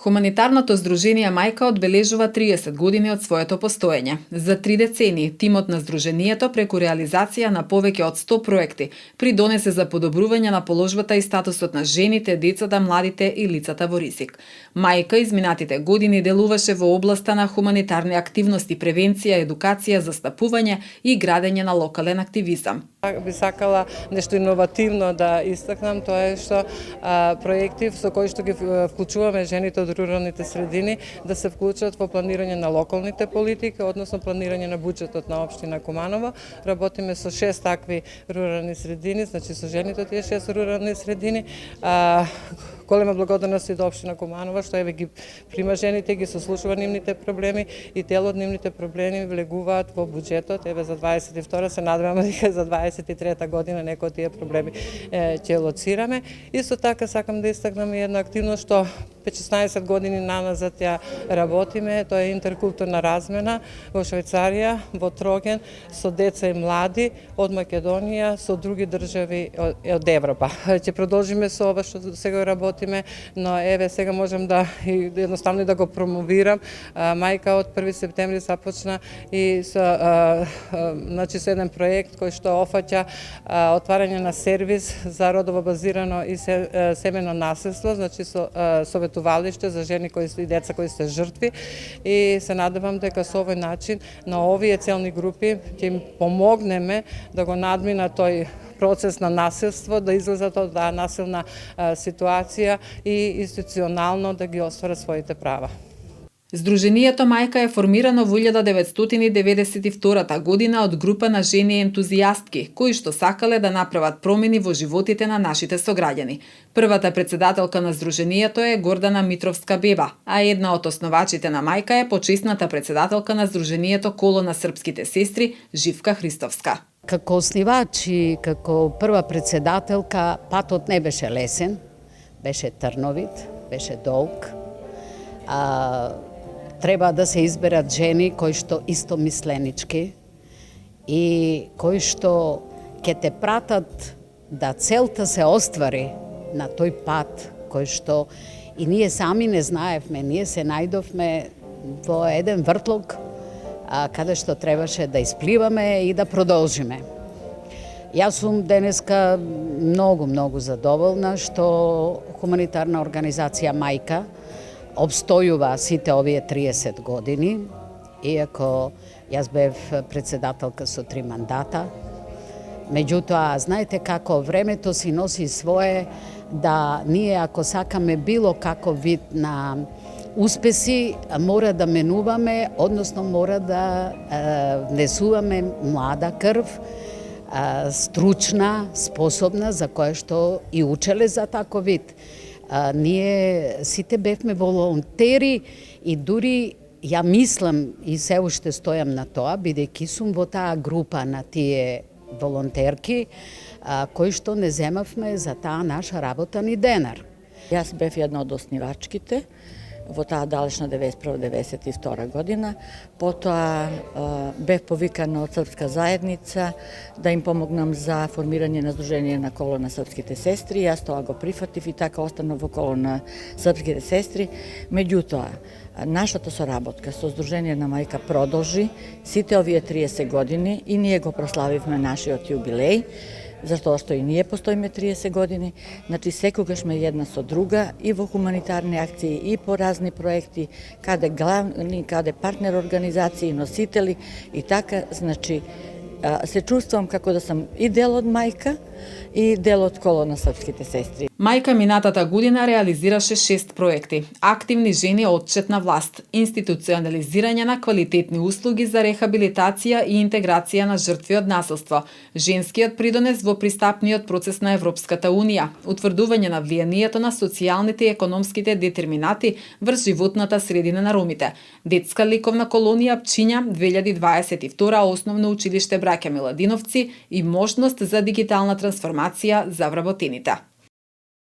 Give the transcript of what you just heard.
Хуманитарното здружение Мајка одбележува 30 години од своето постоење. За 3 децении, тимот на здружението преку реализација на повеќе од 100 проекти придонесе за подобрување на положбата и статусот на жените, децата, младите и лицата во ризик. Мајка изминатите години делуваше во областа на хуманитарни активности, превенција, едукација, застапување и градење на локален активизам. Би сакала нешто иновативно да истакнам, тоа е што проекти со кои што ги вклучуваме жените од руралните средини да се вклучат во планирање на локалните политики, односно планирање на буџетот на општина Куманово. Работиме со 6 такви рурални средини, значи со жените од тие 6 рурални средини. Голема благодарност и до општина Куманово што еве ги прима жените, ги сослушува нивните проблеми и дел од нивните проблеми влегуваат во буџетот. Еве за 22 се надеваме дека за 23 година некои од тие проблеми ќе лоцираме. Исто така сакам да истакнам и една активност што 16 години наназад ја работиме, тоа е интеркултурна размена во Швајцарија, во Троген, со деца и млади од Македонија, со други држави од Европа. Ќе продолжиме со ова што сега работиме, но еве сега можам да едноставно да го промовирам. Мајка од 1 септември започна и со со еден проект кој што офаќа отварање на сервис за родово базирано и семено наследство, значи со советувалиште за жени и деца кои се жртви, и се надевам дека со овој начин на овие целни групи ќе им помогнеме да го надминат тој процес на насилство, да излезат од таа насилна ситуација и институционално да ги остварат своите права. Здруженијето Мајка е формирано во 1992 година од група на жени ентузијастки, кои што сакале да направат промени во животите на нашите сограѓани. Првата председателка на Здруженијето е Гордана Митровска-Беба, а една од основачите на Мајка е почесната председателка на Здруженијето Коло на српските сестри Живка Христовска. Како основач и како прва председателка патот не беше лесен, беше трновит, беше долг. Треба да се изберат жени кои што истомисленички и кои што ќе те пратат да целта се оствари на тој пат кој што и ние сами не знаевме, ние се најдовме во еден вртлог каде што требаше да испливаме и да продолжиме. Јас сум денеска многу задоволна што хуманитарна организација Мајка обстојува сите овие 30 години, иако јас бев председателка со 3 мандата. Меѓутоа, знаете како времето си носи свое, да ние ако сакаме било каков вид на успеси, мора да менуваме, односно мора да внесуваме млада крв, стручна, способна, за која што и учеле за таков вид. Ние сите бевме волонтери и дури ја мислам и се уште стојам на тоа, бидејќи сум во таа група на тие волонтерки кои што не земавме за таа наша работа ни денар. Јас бев една од основачките во таа далечна 91-92 година. Потоа бев повикана од српска заедница да им помогнам за формирање на Здружение на Коло на српските сестри. Јас тоа го прифатив и така останав во Коло на српските сестри. Меѓутоа, нашата соработка со Здружение на Мајка продолжи сите овие 30 години и ние го прославивме нашиот јубилеј, затоа што и ние постоиме 30 години, значи секогаш сме една со друга и во хуманитарни акции и по разни проекти, каде главни, каде партнер организации, носители и така, значи се чувствувам како да сам и дел од Мајка и дел од Коло на српските сестри. Мајка минатата година реализираше 6 проекти: активни жени отчетна власт, институционализирање на квалитетни услуги за рехабилитација и интеграција на жртви од насилство, женскиот придонес во пристапниот процес на Европската унија, утврдување на влијанието на социјалните и економските детерминати врз животната средина на ромите, детска ликовна колонија Пчиња 2022 основно училиште Браќа Миладиновци и можност за дигитална трансформација за вработените.